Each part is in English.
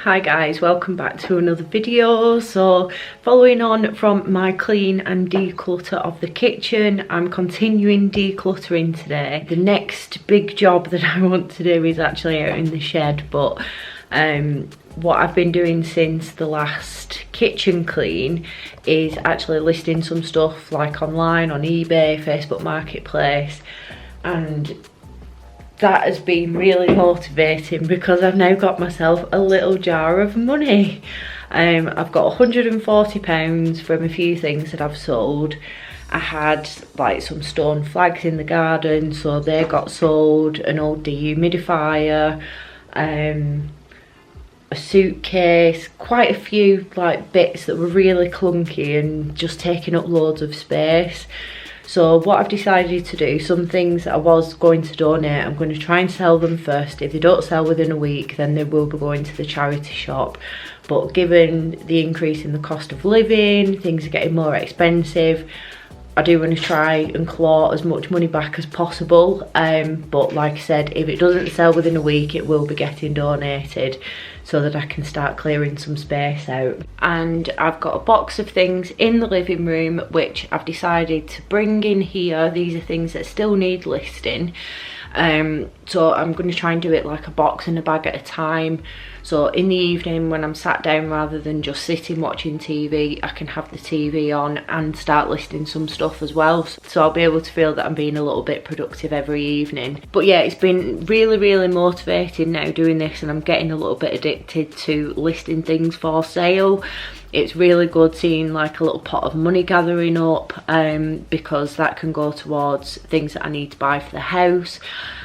Hi guys, welcome back to another video. So following on from my clean and declutter of the kitchen, I'm continuing decluttering today. The next big job that I want to do is actually out in the shed, but what I've been doing since the last kitchen clean is actually listing some stuff like online on eBay, Facebook Marketplace, and that has been really motivating because I've now got myself a little jar of money. I've got £140 from a few things that I've sold. I had like some stone flags in the garden, so they got sold, an old dehumidifier, a suitcase, quite a few like bits that were really clunky and just taking up loads of space. So what I've decided to do, some things that I was going to donate, I'm going to try and sell them first. If they don't sell within a week, then they will be going to the charity shop. But given the increase in the cost of living, things are getting more expensive, I do want to try and claw as much money back as possible. But like I said, if it doesn't sell within a week, it will be getting donated so that I can start clearing some space out. And I've got a box of things in the living room which I've decided to bring in here. These are things that still need listing. So I'm going to try and do it like a box and a bag at a time. So in the evening when I'm sat down, rather than just sitting watching TV, I can have the TV on and start listing some stuff as well. So I'll be able to feel that I'm being a little bit productive every evening. But yeah, it's been really motivating now doing this, and I'm getting a little bit addicted to listing things for sale. It's really good seeing like a little pot of money gathering up, because that can go towards things that I need to buy for the house.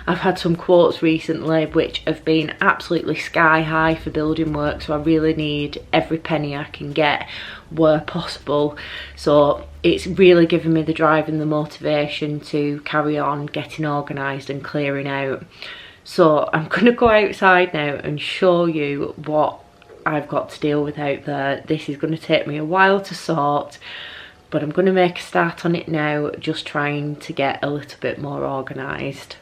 I've had some quotes recently which have been absolutely sky high for building work, so I really need every penny I can get where possible. So it's really given me the drive and the motivation to carry on getting organised and clearing out. So I'm going to go outside now and show you what I've got to deal with out there. This is going to take me a while to sort, but I'm going to make a start on it now, just trying to get a little bit more organised.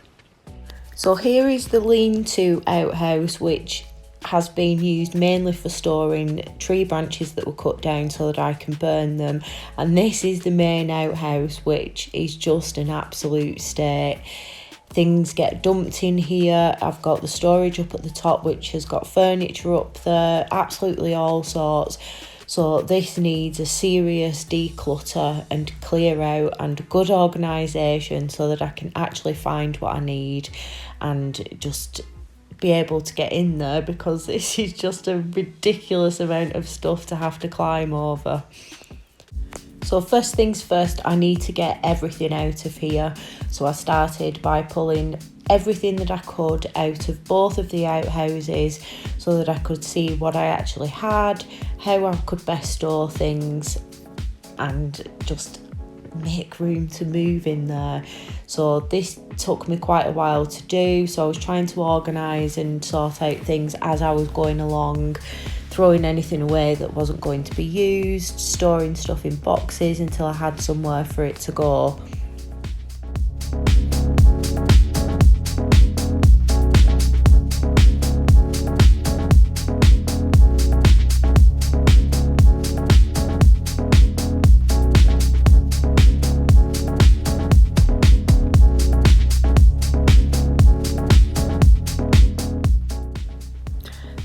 So here is the lean-to outhouse, which has been used mainly for storing tree branches that were cut down so that I can burn them. And this is the main outhouse, which is just an absolute state. Things get dumped in here. I've got the storage up at the top, which has got furniture up there, absolutely all sorts. So this needs a serious declutter and clear out and good organisation so that I can actually find what I need and just be able to get in there, because this is just a ridiculous amount of stuff to have to climb over. So first things first, I need to get everything out of here. So I started by pulling everything that I could out of both of the outhouses so that I could see what I actually had, how I could best store things, and just make room to move in there. So this took me quite a while to do. So I was trying to organise and sort out things as I was going along, throwing anything away that wasn't going to be used, storing stuff in boxes until I had somewhere for it to go.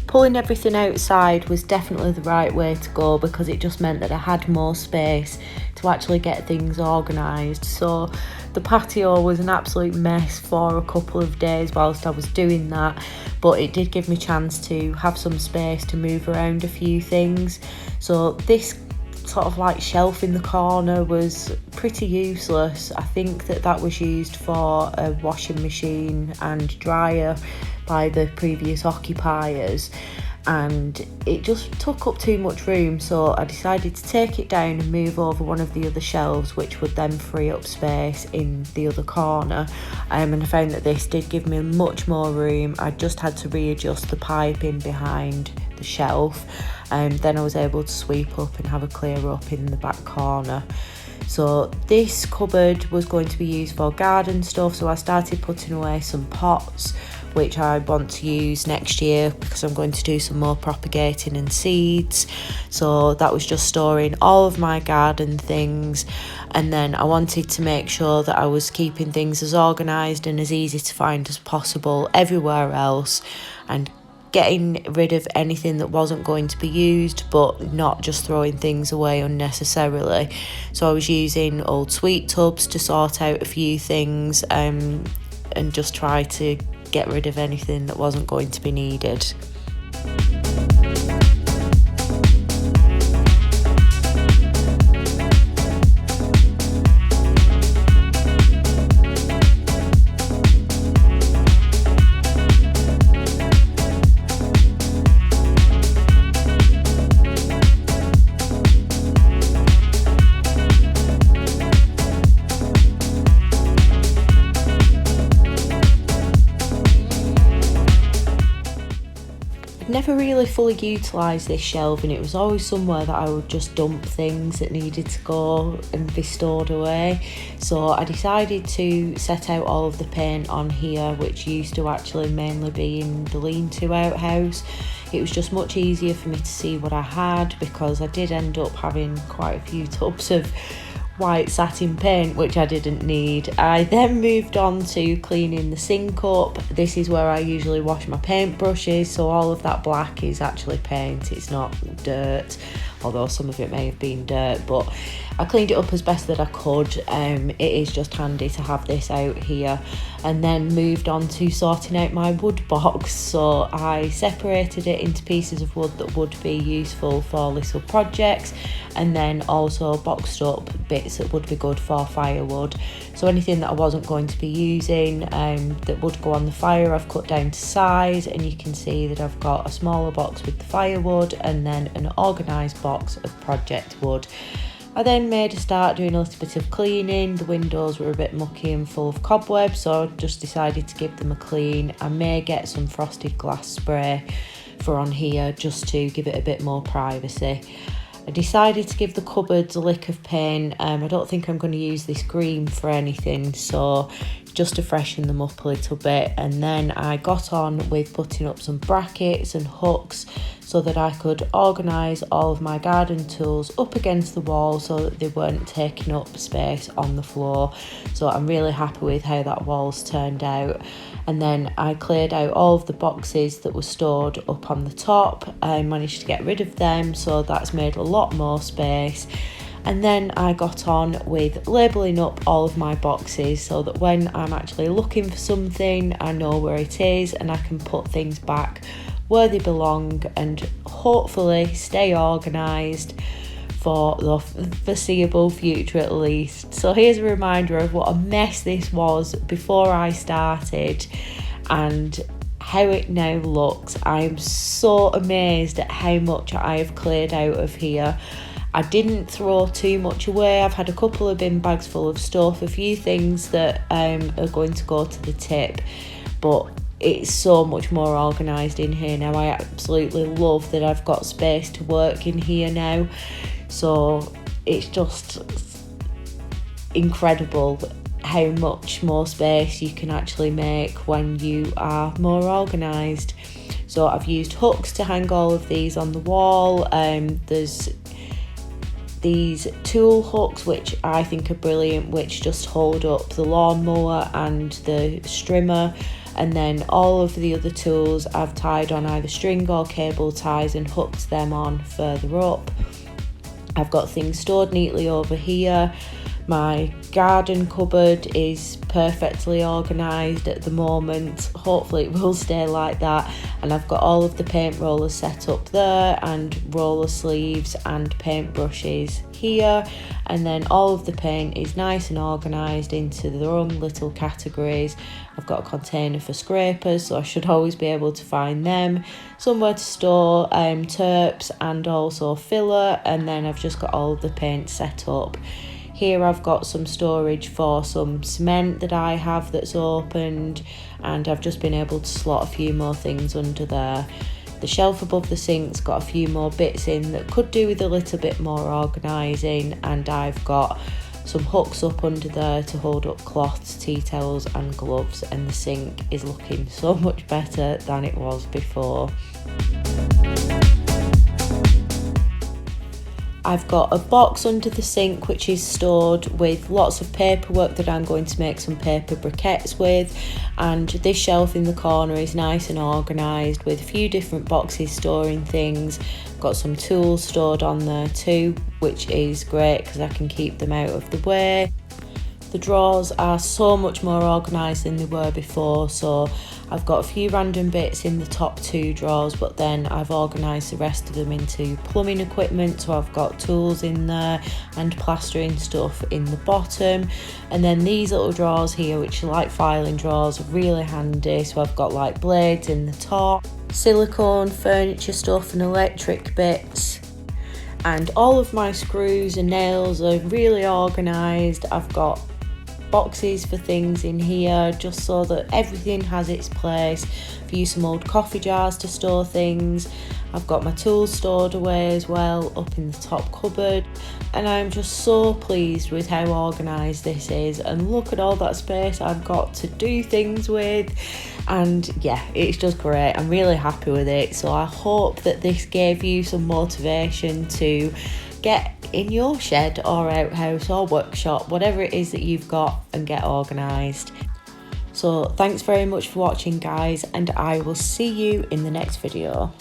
Pulling everything outside was definitely the right way to go, because it just meant that I had more space to actually get things organised. So the patio was an absolute mess for a couple of days whilst I was doing that, but it did give me a chance to have some space to move around a few things. So this sort of like shelf in the corner was pretty useless. I think that was used for a washing machine and dryer by the previous occupiers, and it just took up too much room. So I decided to take it down and move over one of the other shelves, which would then free up space in the other corner. And I found that this did give me much more room. I just had to readjust the piping behind the shelf, and then I was able to sweep up and have a clear up in the back corner. So this cupboard was going to be used for garden stuff, so I started putting away some pots, which I want to use next year because I'm going to do some more propagating and seeds. So that was just storing all of my garden things, and then I wanted to make sure that I was keeping things as organised and as easy to find as possible everywhere else, and getting rid of anything that wasn't going to be used, but not just throwing things away unnecessarily. So I was using old sweet tubs to sort out a few things, and just try to get rid of anything that wasn't going to be needed. Never really fully utilised this shelf, and it was always somewhere that I would just dump things that needed to go and be stored away. So I decided to set out all of the paint on here, which used to actually mainly be in the lean-to outhouse. It was just much easier for me to see what I had, because I did end up having quite a few tubs of white satin paint, which I didn't need. I then moved on to cleaning the sink up. This is where I usually wash my paint brushes, so all of that black is actually paint, it's not dirt, although some of it may have been dirt, but I cleaned it up as best that I could. It is just handy to have this out here. And then moved on to sorting out my wood box. So I separated it into pieces of wood that would be useful for little projects, and then also boxed up bits that would be good for firewood. So anything that I wasn't going to be using that would go on the fire, I've cut down to size, and you can see that I've got a smaller box with the firewood and then an organised box of project wood. I then made a start doing a little bit of cleaning. The windows were a bit mucky and full of cobwebs, so I just decided to give them a clean. I may get some frosted glass spray for on here just to give it a bit more privacy. I decided to give the cupboards a lick of paint. I don't think I'm going to use this green for anything, so just to freshen them up a little bit. And then I got on with putting up some brackets and hooks so that I could organise all of my garden tools up against the wall so that they weren't taking up space on the floor. So I'm really happy with how that wall's turned out. And then I cleared out all of the boxes that were stored up on the top. I managed to get rid of them, so that's made a lot more space. And then I got on with labelling up all of my boxes so that when I'm actually looking for something, I know where it is and I can put things back where they belong and hopefully stay organised for the foreseeable future at least. So here's a reminder of what a mess this was before I started and how it now looks. I'm so amazed at how much I have cleared out of here. I didn't throw too much away. I've had a couple of bin bags full of stuff, a few things that are going to go to the tip, but it's so much more organised in here now. I absolutely love that I've got space to work in here now. So it's just incredible how much more space you can actually make when you are more organised. So I've used hooks to hang all of these on the wall. There's these tool hooks which I think are brilliant, which just hold up the lawnmower and the strimmer, and then all of the other tools I've tied on either string or cable ties and hooked them on further up. I've got things stored neatly over here. My garden cupboard is perfectly organised at the moment. Hopefully it will stay like that. And I've got all of the paint rollers set up there and roller sleeves and paint brushes here. And then all of the paint is nice and organised into their own little categories. I've got a container for scrapers, so I should always be able to find them. Somewhere to store terps and also filler. And then I've just got all of the paint set up. Here I've got some storage for some cement that I have that's opened, and I've just been able to slot a few more things under there. The shelf above the sink's got a few more bits in that could do with a little bit more organising, and I've got some hooks up under there to hold up cloths, tea towels and gloves, and the sink is looking so much better than it was before. I've got a box under the sink which is stored with lots of paperwork that I'm going to make some paper briquettes with, and this shelf in the corner is nice and organised with a few different boxes storing things. I've got some tools stored on there too, which is great because I can keep them out of the way. The drawers are so much more organised than they were before, so I've got a few random bits in the top 2 drawers, but then I've organised the rest of them into plumbing equipment, so I've got tools in there and plastering stuff in the bottom. And then these little drawers here, which are like filing drawers, are really handy, so I've got like blades in the top, silicone furniture stuff and electric bits. And all of my screws and nails are really organised. I've got boxes for things in here just so that everything has its place. I've used some old coffee jars to store things. I've got my tools stored away as well up in the top cupboard, and I'm just so pleased with how organised this is. And look at all that space I've got to do things with, and yeah, it's just great. I'm really happy with it, so I hope that this gave you some motivation to get in your shed or outhouse or workshop, whatever it is that you've got, and get organised. So thanks very much for watching guys, and I will see you in the next video.